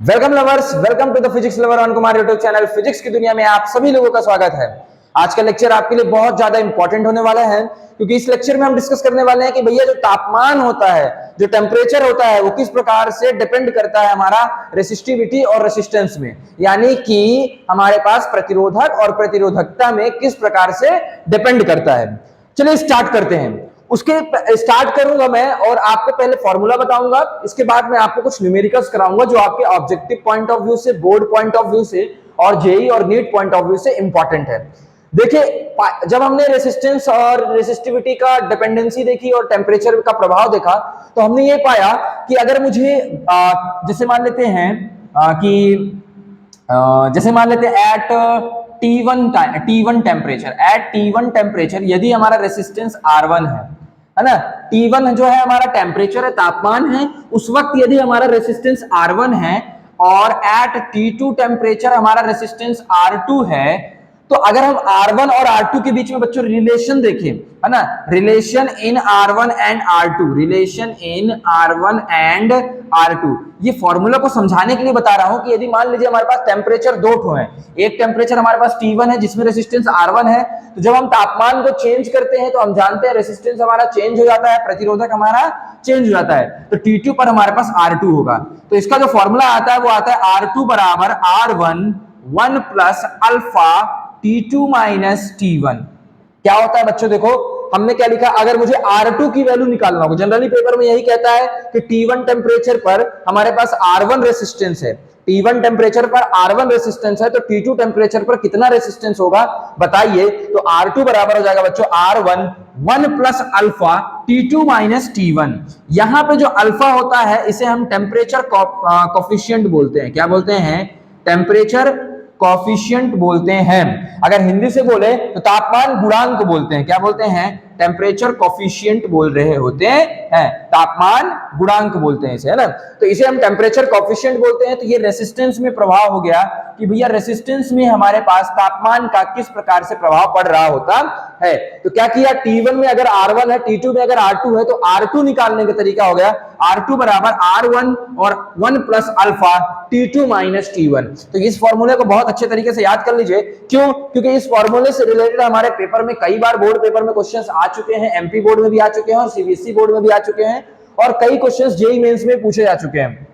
Welcome lovers, welcome to the physics lover on Kumar YouTube channel. Physics की दुनिया में आप सभी लोगों का स्वागत है। आज का लेक्चर आपके लिए बहुत ज्यादा इंपॉर्टेंट होने वाला है, क्योंकि इस लेक्चर में हम डिस्कस करने वाले हैं कि भैया जो तापमान होता है, जो टेम्परेचर होता है, वो किस प्रकार से डिपेंड करता है हमारा रेसिस्टिविटी और रेसिस्टेंस में, यानी कि हमारे पास प्रतिरोधक और प्रतिरोधकता में किस प्रकार से डिपेंड करता है। चलिए स्टार्ट करते हैं। उसके स्टार्ट करूंगा मैं और आपको पहले फॉर्मूला बताऊंगा, इसके बाद मैं आपको कुछ न्यूमेरिकल्स कराऊंगा जो आपके ऑब्जेक्टिव पॉइंट ऑफ व्यू से, बोर्ड पॉइंट ऑफ व्यू से और जेई और नीट पॉइंट ऑफ व्यू से इंपॉर्टेंट है। देखिए, जब हमने रेसिस्टेंस और रेसिस्टिविटी का डिपेंडेंसी देखी और टेम्परेचर का प्रभाव देखा, तो हमने ये पाया कि अगर मुझे जैसे मान लेते हैं जैसे मान लेते हैं एट T1 टेम्परेचर यदि हमारा रेसिस्टेंस R1 है ना, T1 जो है हमारा टेम्परेचर है, तापमान है, उस वक्त यदि हमारा रेसिस्टेंस R1 है और एट T2 टेम्परेचर हमारा रेसिस्टेंस R2 है, तो अगर हम R1 और R2 के बीच में बच्चों रिलेशन देखें, है ना, relation in R1 and R2, relation in R1 and R2, ये फॉर्मूला को समझाने के लिए बता रहा हूं कि यदि मान लीजिए हमारे पास टेम्परेचर दो ठो है, एक टेम्परेचर हमारे पास T1 है जिसमें रेसिस्टेंस R1 है, तो जब हम तापमान को चेंज करते हैं तो हम जानते हैं रेसिस्टेंस हमारा चेंज हो जाता है, प्रतिरोधक हमारा चेंज हो जाता है, तो T2 पर हमारे पास R2 होगा। तो इसका जो फॉर्मूला आता है वो आता है R2 बराबर R1 1 plus alpha T2 minus T1। क्या होता है बच्चों, देखो हमने क्या लिखा, अगर मुझे R2 की वैल्यू निकालना हो, जनरली पेपर में यही कहता है कि T1 टेम्परेचर पर हमारे पास R1 रेसिस्टेंस है, T1 टेम्परेचर पर R1 रेसिस्टेंस है, तो T2 टेम्परेचर पर कितना रेसिस्टेंस होगा बताइए। तो R2 बराबर हो जाएगा बच्चों R1 1 plus alpha T2 minus T1। यहां पे जो अल्फा होता है इसे हम टेम्परेचर कोफिशिएंट बोलते हैं। क्या बोलते हैं? टेम्परेचर कॉफिशिएंट बोलते हैं। अगर हिंदी से बोले तो तापमान गुणांक बोलते हैं। क्या बोलते हैं? टेम्परेचर कॉफिशिएंट बोल रहे होते हैं, तापमान गुणांक बोलते हैं इसे, है ना। तो इसे हम टेम्परेचर कॉफिशिएंट बोलते हैं। तो ये रेसिस्टेंस में प्रभाव हो गया कि भैया रेसिस्टेंस में हमारे पास तापमान का किस प्रकार से प्रभाव पड़ रहा होता है। तो क्या किया, T1 में अगर R1 है, T2 में अगर R2 है, तो R2 निकालने का तरीका हो गया R2 बराबर R1 और 1 plus alpha T2 minus T1। तो इस फॉर्मूले को बहुत अच्छे तरीके से याद कर लीजिए। क्यों? क्योंकि इस फॉर्मूले से रिलेटेड हमारे पेपर में कई बार बोर्ड पेपर में क्वेश्चंस आ चुके हैं, एमपी बोर्ड में भी आ चुके हैं और सीबीएसई बोर्ड में भी आ चुके हैं, और कई क्वेश्चंस जेईई मेंस में पूछे जा चुके हैं।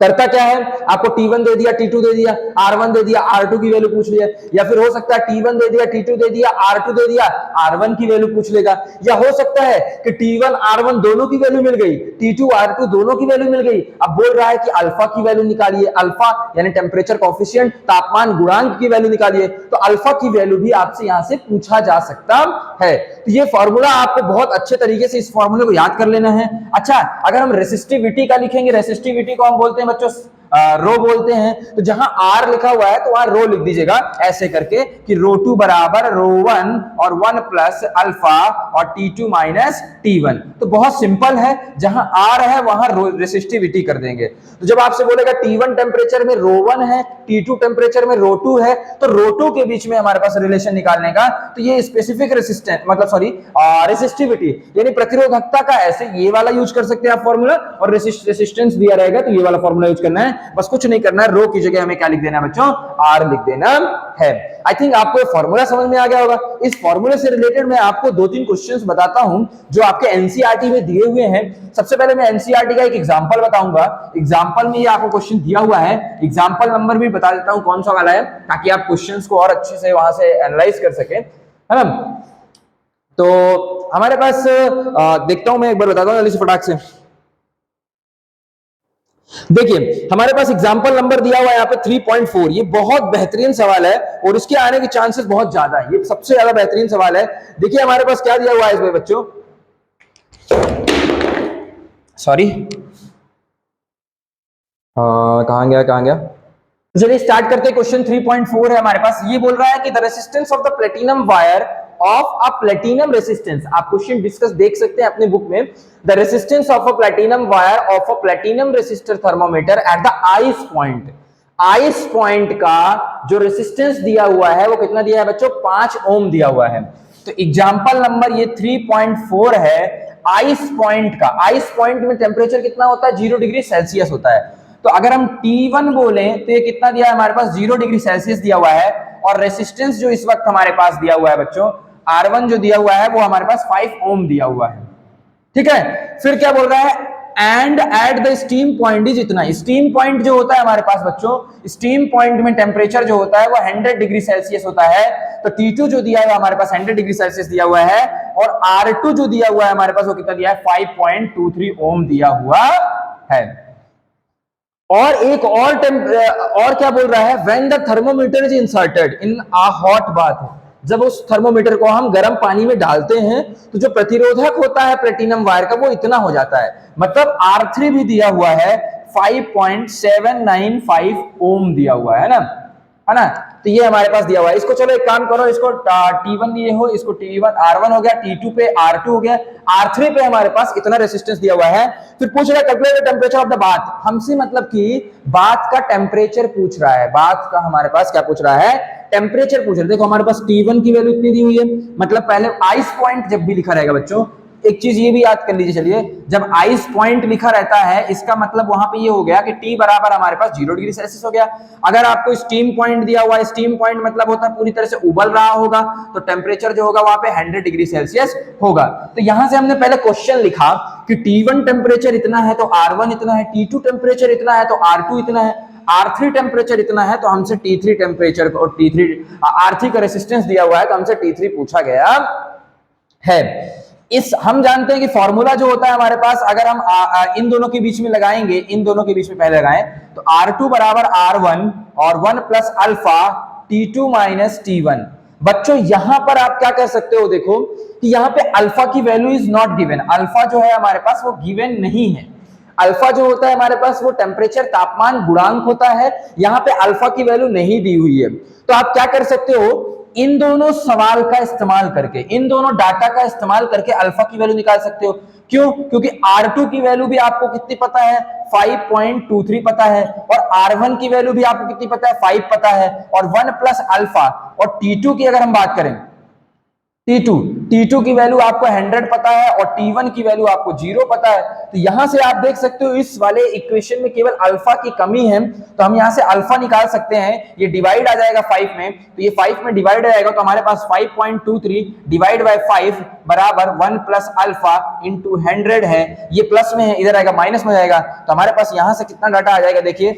करता क्या है, आपको T1 दे दिया, T2 दे दिया, R1 दे दिया, R2 की वैल्यू पूछ लिया, या फिर हो सकता है T1 दे दिया, T2 दे दिया, R2 दे दिया, R1 की वैल्यू पूछ लेगा, या हो सकता है कि T1 R1 दोनों की वैल्यू मिल गई, T2 R2 दोनों की वैल्यू मिल गई, अब बोल रहा है कि अल्फा की वैल्यू निकालिए, अल्फा यानी टेम्परेचर कॉफिशिएंट, तापमान गुणांक की वैल्यू निकालिए, तो अल्फा की वैल्यू भी आपसे यहां से पूछा जा सकता है। तो ये फॉर्मूला आपको बहुत अच्छे तरीके से इस फॉर्मूले को याद कर लेना है। अच्छा, अगर हम रेसिस्टिविटी का लिखेंगे, रेसिस्टिविटी को हम बोलते हैं बच्चों रो बोलते हैं, तो जहां R लिखा हुआ है तो वहां रो लिख दीजिएगा ऐसे करके कि रो2 बराबर रो1 और 1 प्लस अल्फा और T2 माइनस T1। तो बहुत सिंपल है, जहां R है वहां रेसिस्टिविटी कर देंगे। तो जब आपसे बोलेगा T1 टेम्परेचर में रो1 है, T2 टेम्परेचर में रो2 है, तो रो2 के बीच में हमारे पास रिलेशन निकालने का, तो ये स्पेसिफिक रेसिस्टेंस रेसिस्टिविटी यानी प्रतिरोधकता का ऐसे ये वाला यूज कर सकते हैं आप फॉर्मूला, और रेसिस्टेंस दिया रहेगा तो ये वाला फॉर्मूला यूज करना है। बस कुछ नहीं करना है, रो की जगह हमें क्या लिख देना है बच्चों, R लिख देना है। आई थिंक आपको ये फॉर्मूला समझ में आ गया होगा। इस फॉर्मूले से रिलेटेड मैं आपको 2-3 क्वेश्चंस बताता हूं जो आपके एनसीईआरटी में दिए हुए हैं। सबसे पहले मैं एनसीईआरटी का एक एग्जांपल बताऊंगा। एग्जांपल में ये आपको क्वेश्चन दिया हुआ है, एग्जांपल नंबर भी बता देता हूं कौन सा वाला है, ताकि आप क्वेश्चंस को और अच्छे से वहां से एनालाइज कर सके, है ना। तो हमारे पास देखता हूं, मैं एक बार बताता हूं जल्दी से फटाक से। देखिए हमारे पास एग्जांपल नंबर दिया हुआ है यहाँ पे 3.4। ये बहुत बेहतरीन सवाल है और इसके आने के चांसेस बहुत ज्यादा है, ये सबसे ज्यादा बेहतरीन सवाल है। देखिए हमारे पास क्या दिया हुआ है इसमें बच्चों, सॉरी कहां गया। चलिए स्टार्ट करते हैं। क्वेश्चन 3.4 है हमारे पास। ये बोल रहा है कि the resistance of the platinum wire of a platinum resistance, आप क्वेश्चन डिस्कस देख सकते हैं अपने बुक में। The resistance of a platinum wire of a platinum resistor thermometer at the ice point, ice point का जो रेसिस्टेंस दिया हुआ है वो कितना दिया है बच्चों, 5 ओम दिया हुआ है। तो एग्जांपल नंबर ये 3.4 है आइस पॉइंट का। आइस पॉइंट में टेम्परेचर कितना होता है, 0 डिग्री सेल्सियस होता है। तो अगर हम T1 बोले तो ये कितना दिया है हमारे पास, 0 डिग्री सेल्सियस दिया हुआ है, और रेसिस्टेंस जो इस वक्त हमारे पास दिया हुआ है बच्चों, R1 जो दिया हुआ है वो हमारे पास 5 ओम दिया हुआ है। ठीक है, फिर क्या बोल रहा है, and at the steam point is इतना। स्टीम पॉइंट जो होता है हमारे पास बच्चों, स्टीम पॉइंट में टेम्परेचर जो होता है वो 100 डिग्री सेल्सियस होता है। तो T2 जो दिया हुआ है हमारे पास 100 डिग्री सेल्सियस दिया हुआ है, और R2 जो दिया हुआ है हमारे पास वो कितना दिया है, 5.23 ओम दिया हुआ है। और एक और क्या बोल रहा है, when the thermometer is inserted in a hot bath, जब उस थर्मोमीटर को हम गर्म पानी में डालते हैं तो जो प्रतिरोधक होता है प्लेटिनम वायर का वो इतना हो जाता है। मतलब R3 भी दिया हुआ है 5.795 ओम दिया हुआ है ना, तो ये हमारे पास दिया हुआ है। इसको चलो एक काम करो, इसको T1 दिए हो, इसको T1 R1 हो गया, T2 पे R2 हो गया, R3 पे हमारे पास इतना रेसिस्टेंस दिया हुआ है। फिर पूछ रहा है calculate the temperature of the bath, हमसे मतलब कि बाथ का टेम्परेचर पूछ रहा है, बाथ का हमारे पास क्या पूछ रहा है, टेम्परेचर पूछ रहा है। देखो हमारे पास T1 की वैल्यू इतनी दी हुई है, मतलब पहले आइस पॉइंट जब भी लिखा रहेगा बच्चों, एक चीज ये भी याद कर लीजिए, चलिए जब आइस पॉइंट लिखा रहता है इसका मतलब वहां पे ये हो गया कि T बराबर हमारे पास 0 डिग्री सेल्सियस हो गया। अगर आपको स्टीम पॉइंट दिया हुआ है, स्टीम पॉइंट मतलब होता है पूरी तरह से उबल रहा होगा, तो टेम्परेचर जो होगा वहां पे 100 डिग्री सेल्सियस होगा। तो यहां से हमने पहले क्वेश्चन लिखा कि T1 टेम्परेचर इतना है तो R1 इतना है, T2 टेम्परेचर इतना है तो R2 इतना है, R3 टेम्परेचर इतना है तो हमसे T3 टेम्परेचर और R3 का रेसिस्टेंस दिया हुआ है तो हमसे T3 पूछा गया है। इस हम जानते हैं कि फॉर्मूला जो होता है हमारे पास, अगर हम इन दोनों के बीच में लगाएंगे, इन दोनों के बीच में पहले लगाएं तो R2 बराबर R1 और 1 plus alpha T2 minus T1। बच्चों यहां पर आप क्या कर सकते हो, देखो कि यहां पे अल्फा की value is not given, alpha जो है हमारे पास वो गिवन नहीं है। अल्फा जो होता है हमारे पास वो टेम्परेचर तापमान गुणांक होता है, यहां पे अल्फा की वैल्यू नहीं दी हुई है। तो आप क्या कर सकते हो, इन दोनों सवाल का इस्तेमाल करके, इन दोनों डाटा का इस्तेमाल करके अल्फा की वैल्यू निकाल सकते हो। क्यों? क्योंकि R2 की वैल्यू भी आपको कितनी पता है, 5.23 पता है, और R1 की वैल्यू भी आपको कितनी पता है, 5 पता है, और 1 प्लस अल्फा, और T2 की अगर हम बात करें, T2 की वैल्यू आपको 100 पता है और T1 की वैल्यू आपको 0 पता है। तो यहां से आप देख सकते हो इस वाले इक्वेशन में केवल अल्फा की कमी है, तो हम यहां से अल्फा निकाल सकते हैं। ये डिवाइड आ जाएगा 5 में, तो ये 5 में डिवाइड आ जाएगा, तो हमारे पास 5.23 डिवाइड बाय 5 बराबर 1 प्लस अल्फा इंटू 100 है। ये प्लस में है, इधर आएगा माइनस में जाएगा, तो हमारे पास यहां से कितना डाटा आ जाएगा, देखिए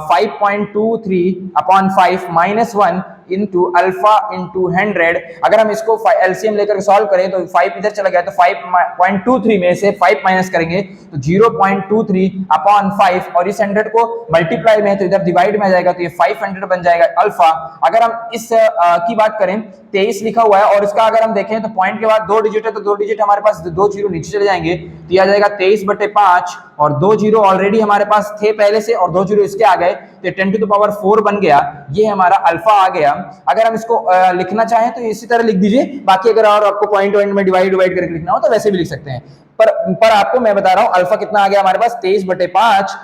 5.23 upon 5 minus 1 into alpha into 100। अगर हम इसको एलसीएम लेकर सॉल्व करें तो 5 इधर चला गया, तो 5.23 में से 5 माइनस करेंगे तो 0.23 अपॉन 5, और इस 100 को मल्टीप्लाई में है तो इधर डिवाइड में आ जाएगा, तो ये 500 बन जाएगा अल्फा। अगर हम इस की बात करें, 23 लिखा हुआ है और इसका अगर हम देखें तो पॉइंट के बाद 2 डिजिट है, तो 2 डिजिट हमारे पास 2 जीरो नीचे चले जाएंगे, तो यह आ जाएगा 23/5, और 2 जीरो ऑलरेडी हमारे पास थे पहले से और 2 जीरो इसके आ गए, तो 10⁴ बन गया, ये हमारा अल्फा आ गया। अगर हम इसको लिखना चाहें तो इसी तरह लिख दीजिए, बाकी अगर और आपको पॉइंट में डिवाइड करके लिखना हो तो वैसे भी लिख सकते हैं, पर आपको मैं बता रहा हूं अल्फा कितना आ गया हमारे पास, 23/5,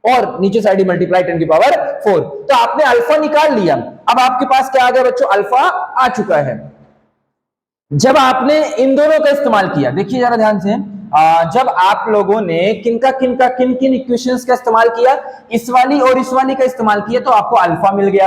और नीचे साइड मल्टीप्लाई 10⁴। तो आपने अल्फा निकाल लिया। अब आपके पास क्या आ गया बच्चों, अल्फा आ चुका है। जब आपने इन दोनों का इस्तेमाल किया, देखिए जरा ध्यान से, जब आप लोगों ने किन किन इक्वेशंस का इस्तेमाल किया, इस वाली और इस वाली का इस्तेमाल किया, तो आपको अल्फा मिल गया।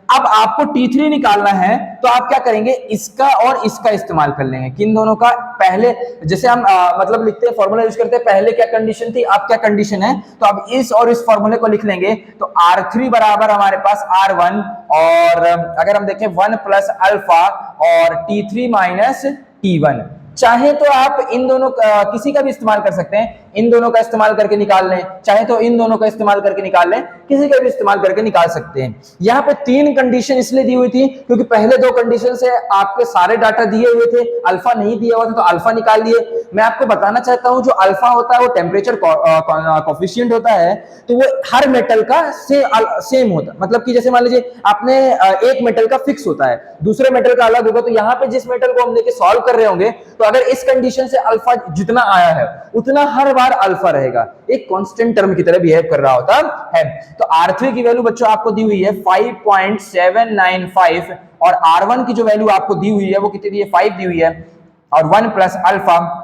अब आपको T3 निकालना है, तो आप क्या करेंगे, इसका और इसका इस्तेमाल कर लेंगे। किन दोनों का, पहले जैसे हम मतलब लिखते हैं, फॉर्मूला यूज करते हैं, पहले क्या कंडीशन थी, अब क्या कंडीशन है, तो अब इस और इस फॉर्मूले को लिख लेंगे। तो R3 बराबर हमारे पास R1, और अगर हम देखें 1 प्लस अल्फा और T3 माइनस T1। चाहे तो आप इन दोनों किसी का भी इस्तेमाल कर सकते हैं, इन दोनों का इस्तेमाल करके निकाल लें, चाहे तो इन दोनों का इस्तेमाल करके निकाल लें, किसी का भी इस्तेमाल करके निकाल सकते हैं। यहाँ पे 3 कंडीशन इसलिए दी हुई थी क्योंकि पहले 2 कंडीशन से आपके सारे डाटा दिए हुए थे, अल्फा नहीं दिया हुआ था, तो अल्फा निकाल लिए। मैं आपको बताना चाहता हूं, जो अल्फा होता है वो टेम्परेचर कोफिशिएंट होता है, तो वो हर मेटल का सेम होता है। मतलब कि जैसे मान लीजिए आपने एक मेटल का फिक्स होता है, दूसरे मेटल का अलग होगा, तो यहाँ पे जिस मेटल को हम लेके सॉल्व कर रहे होंगे, तो अगर इस कंडीशन से अल्फा जितना आया है उतना हर बार अल्फा रहेगा, एक कांस्टेंट टर्म की तरह बिहेव कर रहा होता है। तो R3 की वैल्यू बच्चों आपको दी हुई है 5.795, और R1 की जो वैल्यू आपको दी हुई है वो कितनी दी है, 5 दी हुई है, और 1 प्लस अल्फा।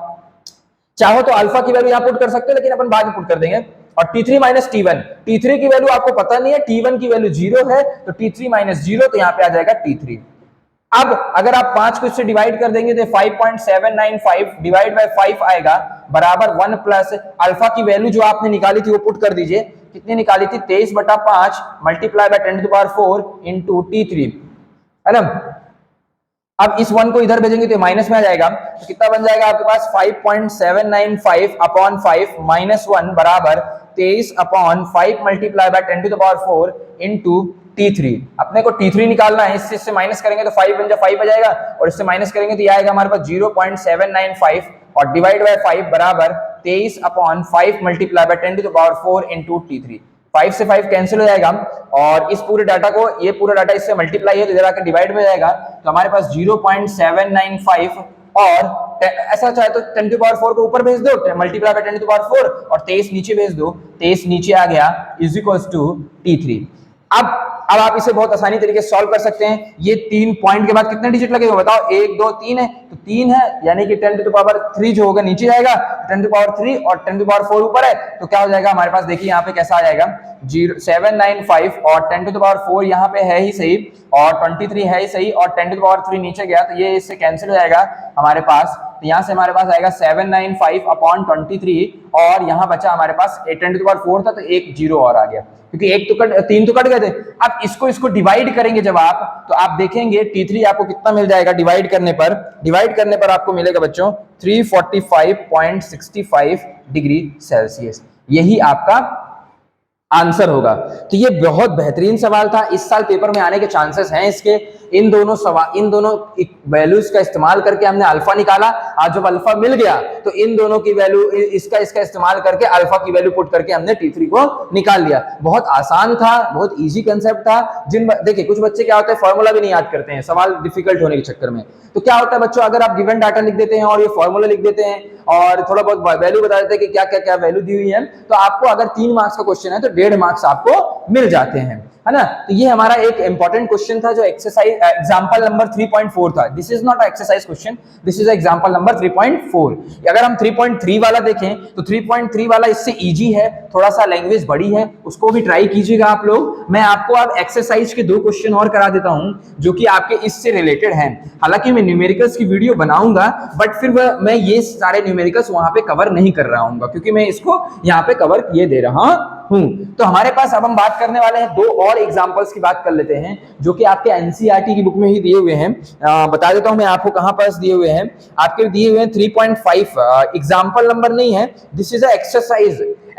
चाहो तो अल्फा की वैल्यू यहां पुट कर सकते हो, लेकिन अपन बाद में पुट कर देंगे। और T3 माइनस T1, T3 की वैल्यू आपको पता नहीं है, T1 की वैल्यू 0 है, तो T3 माइनस 0, तो यहाँ पे आ जाएगा T3। अब अगर आप 5 को इससे डिवाइड कर देंगे तो 5.795 डिवाइड बाय 5 आएगा बराबर 1 प्लस अल्फा की वैल्यू जो आपने निकाली थी वो पुट कर दीजिए, कितनी निकाली थी 23/5 मल्टीप्लाई बाय 10⁴ इंटू T3, है ना। अब इस 1 को इधर भेजेंगे तो माइनस में आ जाएगा, तो कितना बन जाएगा आपके पास 5.795 अपॉन 5 माइनस 1 बराबर 23/5 मल्टीप्लाई बाय 10⁴ इंटू T3। अपने को T3 निकालना है, इससे माइनस करेंगे तो 5 बन जा 5 आ जाएगा, और इससे माइनस करेंगे तो ये आएगा हमारे पास 0.795 और डिवाइड बाय 5 बराबर 23/5 मल्टीप्लाई बाय 10⁴ इंटू T3। 5 से 5 कैंसिल हो जाएगा, और इस पूरे डाटा को, ये पूरा डाटा इससे मल्टीप्लाई है तो इधर आकर डिवाइड में जाएगा, तो हमारे पास 0.795 और ऐसा चाहे तो 10⁴ को ऊपर भेज दो मल्टीप्लाई बाय 10⁴, और 23 नीचे भेज दो, 23 नीचे आ गया इज इक्वल्स टू T3। अब आप इसे बहुत आसानी तरीके से सॉल्व कर सकते हैं। ये 3 पॉइंट के बाद कितने डिजिट लगेगा बताओ, 1 2 3 है, तो 3 है, यानी कि 10⁻³ जो होगा नीचे जाएगा, 10⁻³ और 10⁻4 ऊपर है, तो क्या हो जाएगा हमारे पास, देखिए यहाँ पे कैसा आ जाएगा 795 और 10⁴ यहाँ पे है ही सही, और 23 है ही सही, और 10⁻³ नीचे गया तो ये इससे कैंसिल हो जाएगा हमारे पास, तो यहाँ से हमारे पास आएगा 795 अपॉन 23, और यहाँ बचा हमारे पास 10⁴ था तो एक 0 और आ गया, क्योंकि 3 तो कट गए थे। अब इसको डिवाइड करेंगे जब आप, तो आप देखेंगे T3 आपको कितना मिल जाएगा डिवाइड करने पर आपको मिलेगा बच्चों 345.65 डिग्री सेल्सियस, यही आपका आंसर होगा। तो ये बहुत बेहतरीन सवाल था, इस साल पेपर में आने के चांसेस हैं इसके। इन दोनों वैल्यूज का इस्तेमाल करके हमने अल्फा निकाला, आज जब अल्फा मिल गया तो इन दोनों की वैल्यू इसका इस्तेमाल करके अल्फा की वैल्यू पुट करके हमने T3 को निकाल लिया। बहुत आसान था, बहुत इजी कंसेप्ट था। देखिए कुछ बच्चे क्या होता है फॉर्मूला भी नहीं याद करते हैं सवाल डिफिकल्ट होने के चक्कर में, तो क्या होता है बच्चों, अगर आप गिवन डाटा लिख देते हैं और ये फॉर्मूला लिख देते हैं और थोड़ा बहुत वैल्यू बता देते हैं कि क्या क्या क्या वैल्यू दी हुई है, तो आपको अगर 3 मार्क्स का क्वेश्चन है तो 1.5 मार्क्स आपको मिल जाते हैं, है ना। तो ये हमारा एक इंपॉर्टेंट क्वेश्चन था जो एक्सरसाइज एग्जांपल नंबर 3.4 था। This is not exercise question, this is example number 3.4। अगर हम 3.3 वाला देखें तो 3.3 वाला इससे इजी है, थोड़ा सा लैंग्वेज बड़ी है, उसको भी ट्राई कीजिएगा आप लोग। मैं आपको अब एक्सरसाइज के 2 क्वेश्चन और करा देता हूं जो कि आपके इससे रिलेटेड हैं। हालांकि मैं न्यूमेरिकल्स की वीडियो बनाऊंगा, बट फिर मैं ये सारे न्यूमेरिकल्स वहां पे कवर नहीं कर रहा हूँ, क्योंकि मैं इसको यहाँ पे कवर किए दे रहा हूं। तो हमारे पास अब हम बात करने वाले हैं 2 और एग्जांपल्स की बात कर लेते हैं जो कि आपके एनसीईआरटी की बुक में ही दिए हुए हैं। बता देता हूं मैं आपको कहां पास दिए हुए हैं, आपके दिए हुए हैं 3.5। एग्जांपल नंबर नहीं है, this is a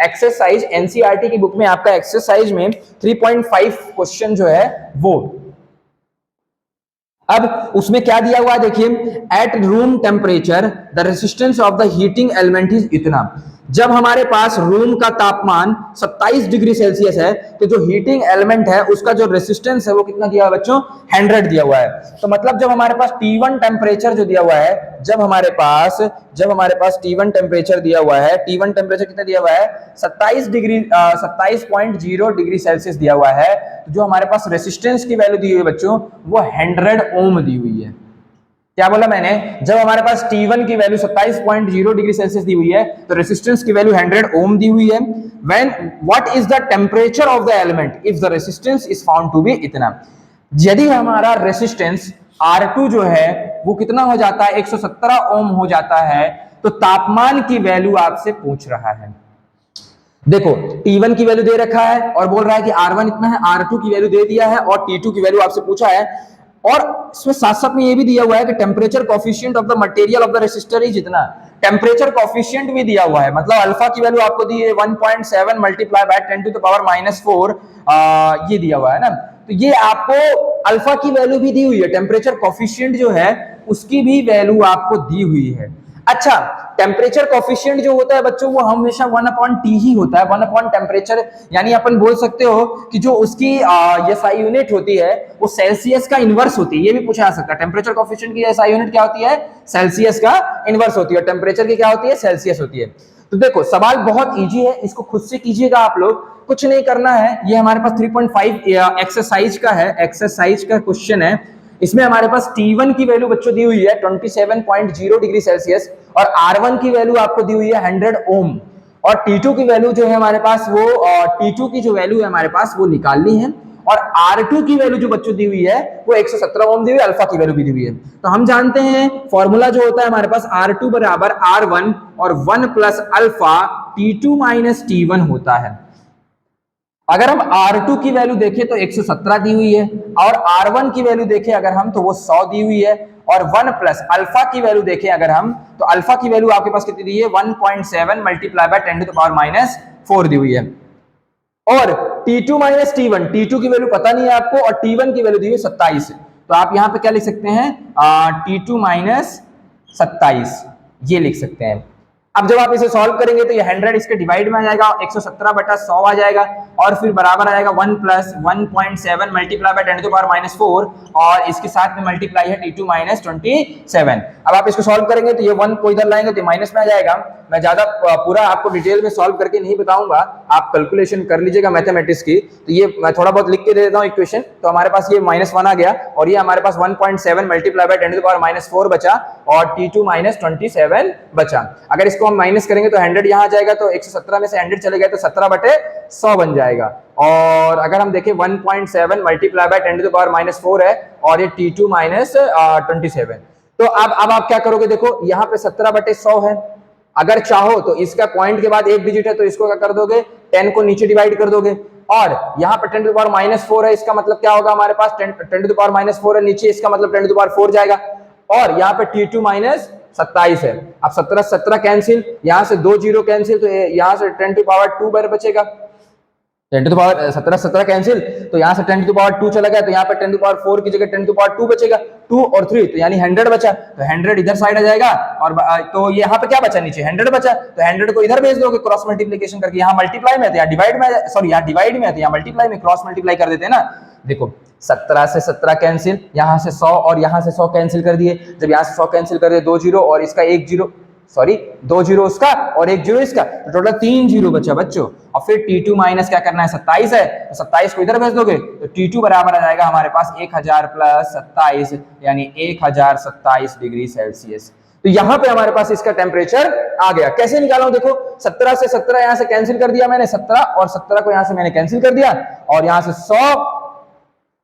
exercise NCERT की बुक में आपका एक्सरसाइज में 3.5 क्वेश्चन जो है वो। अब उसमें क्या दिया हुआ है देखिए, at room temperature the resistance of the heating element is इतना। जब हमारे पास रूम का तापमान 27 डिग्री सेल्सियस है तो जो हीटिंग एलिमेंट है उसका जो रेजिस्टेंस है वो कितना दिया हुआ है बच्चों, 100 दिया हुआ है। तो मतलब जब हमारे पास T1 टेम्परेचर जो दिया हुआ है, जब हमारे पास T1 टेम्परेचर दिया हुआ है, T1 टेम्परेचर कितना दिया हुआ है 27.0 डिग्री सेल्सियस दिया हुआ है, तो जो हमारे पास रेजिस्टेंस की वैल्यू दी हुई है बच्चों वो 100 ओम दी हुई है। क्या बोला मैंने, जब हमारे पास T1 की वैल्यू 27.0 डिग्री सेल्सियस दी हुई है तो रेजिस्टेंस की वैल्यू 100 ओम दी हुई है। When what is the temperature of the element if the resistance is found to be इतना। यदि हमारा रेजिस्टेंस R2 जो है वो कितना हो जाता है 117 ओम हो जाता है, तो तापमान की वैल्यू आपसे पूछ रहा है। देखो T1 की वैल्यू दे रखा है और बोल रहा है कि R1 इतना है, R2 की वैल्यू दे दिया है और T2 की वैल्यू आपसे पूछा है, और इसमें साथ साथ में ये भी दिया हुआ है कि temperature coefficient of the material of the resistor is इतना। टेम्परेचर कोफिशिएंट भी दिया हुआ है, मतलब अल्फा की वैल्यू आपको दी है 1.7 मल्टीप्लाई बाय 10⁻⁻⁴, ये दिया हुआ है ना। तो ये आपको अल्फा की वैल्यू भी दी हुई है, टेम्परेचर कोफिशिएंट जो है उसकी भी वैल्यू आपको दी हुई है। अच्छा, टेम्परेचर कोफिशिएंट जो होता है बच्चों वो हमेशा 1/T ही होता है, 1 टेम्परेचर, यानी अपन बोल सकते हो कि जो उसकी एसआई यूनिट होती है वो सेल्सियस का इनवर्स होती है। ये भी पूछा जा सकता है, टेम्परेचर कोफिशिएंट की एसआई यूनिट क्या होती है, सेल्सियस का इनवर्स होती है, और टेम्परेचर की क्या होती है, सेल्सियस होती है। तो देखो सवाल बहुत इजी है, इसको खुद से कीजिएगा आप लोग, कुछ नहीं करना है। ये हमारे पास 3.5 एक्सरसाइज का है, एक्सरसाइज का क्वेश्चन है। इसमें हमारे पास T1 की वैल्यू बच्चों दी हुई है 27.0 डिग्री सेल्सियस और R1 की वैल्यू आपको दी हुई है 100 ओम, और T2 की वैल्यू जो है हमारे पास वो T2 की जो वैल्यू है हमारे पास वो निकालनी है, और R2 की वैल्यू जो बच्चों दी हुई है वो 117 ओम दी हुई है, अल्फा की वैल्यू भी दी हुई है। तो हम जानते हैं फॉर्मूला जो होता है हमारे पास R2 बराबर R1 और 1 plus alpha T2 minus T1 होता है। अगर हम R2 की वैल्यू देखें तो 117 दी हुई है, और R1 की वैल्यू देखें अगर हम तो वो 100 दी हुई है, और 1 प्लस अल्फा की वैल्यू देखें अगर हम तो अल्फा की वैल्यू आपके पास कितनी दी है 1.7 multiply by 10 to the power minus 4 दी हुई है। और T2 माइनस T1, T2 की वैल्यू पता नहीं है आपको, और T1 की वैल्यू दी हुई 27। तो आप यहां पे क्या लिख सकते हैं T2 माइनस 27 ये लिख सकते हैं। अब जब आप इसे सॉल्व करेंगे तो ये 100 इसके डिवाइड में आ जाएगा, 117 बटा 100 आ जाएगा, और फिर बराबर आ जाएगा 1 plus 1.7 multiply by 10 to the power minus 4, और इसके साथ में मल्टीप्लाई है T2 माइनस 27। अब आप इसको सॉल्व करेंगे तो ये 1 को इधर लाएंगे तो माइनस में आ जाएगा। मैं ज्यादा पूरा आपको डिटेल में सॉल्व करके नहीं बताऊंगा, आप कैलकुलेशन कर लीजिएगा मैथमेटिक्स की। तो ये मैं थोड़ा बहुत लिख के दे देता हूँ इक्वेशन। तो हमारे पास ये -1 आ गया, और ये हमारे पास 1.7 multiply by 10 to the power minus 4 बचा, और T2 माइनस 27 बचा। अगर इसको हम माइनस करेंगे तो 100 यहाँ आ जाएगा, तो 117 में से 100 चले गए तो 17 बटे 100 बन जाएगा। और अगर हम देखें 1.7 multiply by 10 to the power minus 4 है, और ये T2 माइनस 27। तो अब आप क्या करोगे, देखो यहाँ पे 17 बटे 100 है। अगर चाहो तो इसका पॉइंट के बाद एक डिजिट है तो इसको क्या कर दोगे 10 को नीचे डिवाइड कर दोगे, और यहाँ पे 10 टू द पावर माइनस 4 है, इसका मतलब क्या होगा हमारे पास 10 टू द पावर माइनस 4 है नीचे, इसका मतलब 10 टू द पावर 4 जाएगा, और यहाँ पे T2 माइनस 27 है। अब 17 कैंसिल, यहाँ से 2 जीरो कैंसिल, तो यहाँ से 10 टू पावर 2 बचेगा, 10 टू द पावर 17 कैंसिल, तो यहाँ से 10 टू द पावर 2 चला गया, तो यहाँ पे 10 टू द पावर 4 की जगह 10 टू द पावर 2 बचेगा, 2 और 3 तो यानी 100 बचा, तो 100 इधर साइड आ जाएगा, और तो यहाँ पे क्या बचा नीचे 100 बचा, तो 100 को इधर भेज दोगे क्रॉस मल्टीप्लिकेशन करके, यहाँ मल्टीप्लाई में है या डिवाइड में, सॉरी यहाँ डिवाइड में है या मल्टीप्लाई में, क्रॉस मल्टीप्लाई कर देते हैं ना। देखो 17 से 17 कैंसिल, यहाँ से 100 और यहाँ से 100 कैंसिल कर दिए, जब यहाँ से 100 कैंसिल कर दिए 2 जीरो और इसका 1 जीरो, सॉरी 2 जीरो उसका और 1 जीरो इसका, तो टोटल 3 जीरो बचा बच्चों। और फिर T2 माइनस क्या करना है 27 है, तो 27 को इधर भेज दोगे तो T2 बराबर आ जाएगा हमारे पास 1000 प्लस 27 यानी 1027 डिग्री सेल्सियस। तो यहाँ पे हमारे पास इसका टेम्परेचर आ गया। कैसे निकाला हूं देखो, 17 से 17 यहां से कैंसिल कर दिया मैंने, 17 और 17 को यहां से मैंने कैंसिल कर दिया, और यहां से 100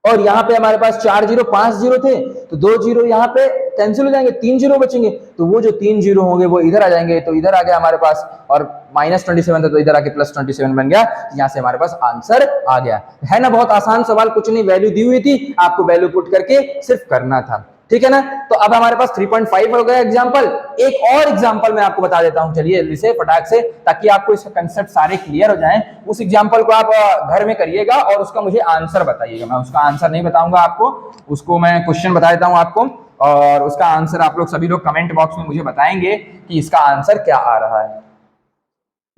और यहाँ पे हमारे पास 4 जीरो 5 जीरो थे, तो 2 जीरो यहाँ पे कैंसिल हो जाएंगे, 3 जीरो बचेंगे, तो वो जो 3 जीरो होंगे वो इधर आ जाएंगे, तो इधर आ गया हमारे पास, और -27 था तो इधर आके +27 बन गया, यहाँ से हमारे पास आंसर आ गया। है ना बहुत आसान सवाल, कुछ नहीं, वैल्यू दी हुई थी, आपको वैल्यू पुट करके सिर्फ करना था, ठीक है ना। तो अब हमारे पास 3.5 हो गया एग्जांपल। एक और एग्जांपल मैं आपको बता देता हूं, चलिए इसे फटाक से, ताकि आपको इसका कंसेप्ट सारे क्लियर हो जाएं। उस एग्जांपल को आप घर में करिएगा और उसका मुझे आंसर बताइएगा। मैं उसका आंसर नहीं बताऊंगा आपको, उसको मैं क्वेश्चन बता देता हूं आपको, और उसका आंसर आप लोग सभी लोग कमेंट बॉक्स में मुझे बताएंगे कि इसका आंसर क्या आ रहा है।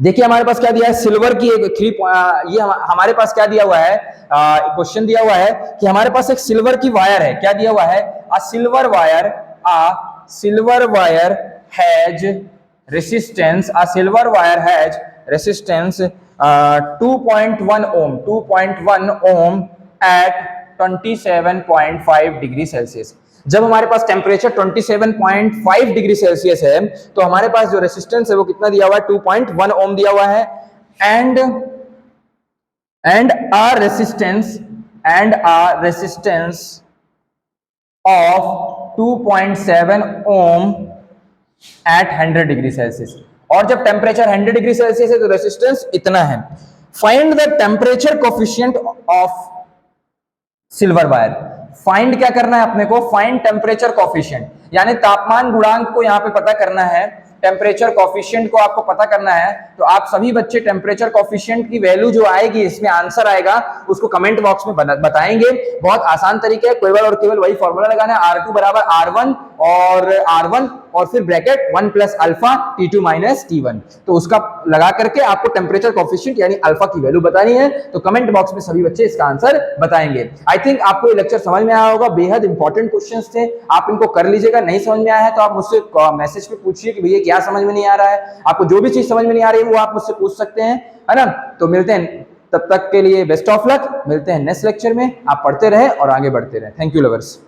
देखिए हमारे पास क्या दिया है, सिल्वर की एक ये हमारे पास क्या दिया हुआ है, क्वेश्चन दिया हुआ है कि हमारे पास एक सिल्वर की वायर है, क्या दिया हुआ है, a silver wire has resistance, a silver wire has resistance 2.1 ohm at 27.5 degree Celsius. जब हमारे पास टेम्परेचर 27.5 डिग्री सेल्सियस है तो हमारे पास जो रेसिस्टेंस है वो कितना दिया हुआ है, 2.1 ओम दिया हुआ है, and a resistance of 2.7 ohm at 100 degree Celsius. और जब टेम्परेचर 100 डिग्री सेल्सियस है तो रेसिस्टेंस इतना है। Find the temperature coefficient of silver wire. Find क्या करना है अपने को, फाइंड टेम्परेचर कोफिशिएंट, यानी तापमान गुणांक को यहाँ पे पता करना है, टेम्परेचर कोफिशिएंट को आपको पता करना है। तो आप सभी बच्चे टेम्परेचर कोफिशिएंट की वैल्यू जो आएगी, इसमें आंसर आएगा, उसको कमेंट बॉक्स में बताएंगे। बहुत आसान तरीके है, केवल और केवल वही फॉर्मूला लगाना है, R2 बराबर R1 और फिर bracket 1 plus alpha T2 minus T1, तो उसका लगा करके आपको टेम्परेचर कोफिशिएंट यानी अल्फा की वैल्यू बतानी है। तो कमेंट बॉक्स में सभी बच्चे इसका आंसर बताएंगे। आई थिंक आपको ये लेक्चर समझ में आया होगा, बेहद इंपॉर्टेंट क्वेश्चंस थे, आप इनको कर लीजिएगा। नहीं समझ में आया है तो आप मुझसे मैसेज पे पूछिए कि भैया क्या समझ में नहीं आ रहा है, आपको जो भी चीज समझ में नहीं आ रही है वो आप मुझसे पूछ सकते हैं, है ना। तो मिलते हैं, तब तक के लिए बेस्ट ऑफ लक, मिलते हैं नेक्स्ट लेक्चर में। आप पढ़ते रहे और आगे बढ़ते रहे। Thank you lovers.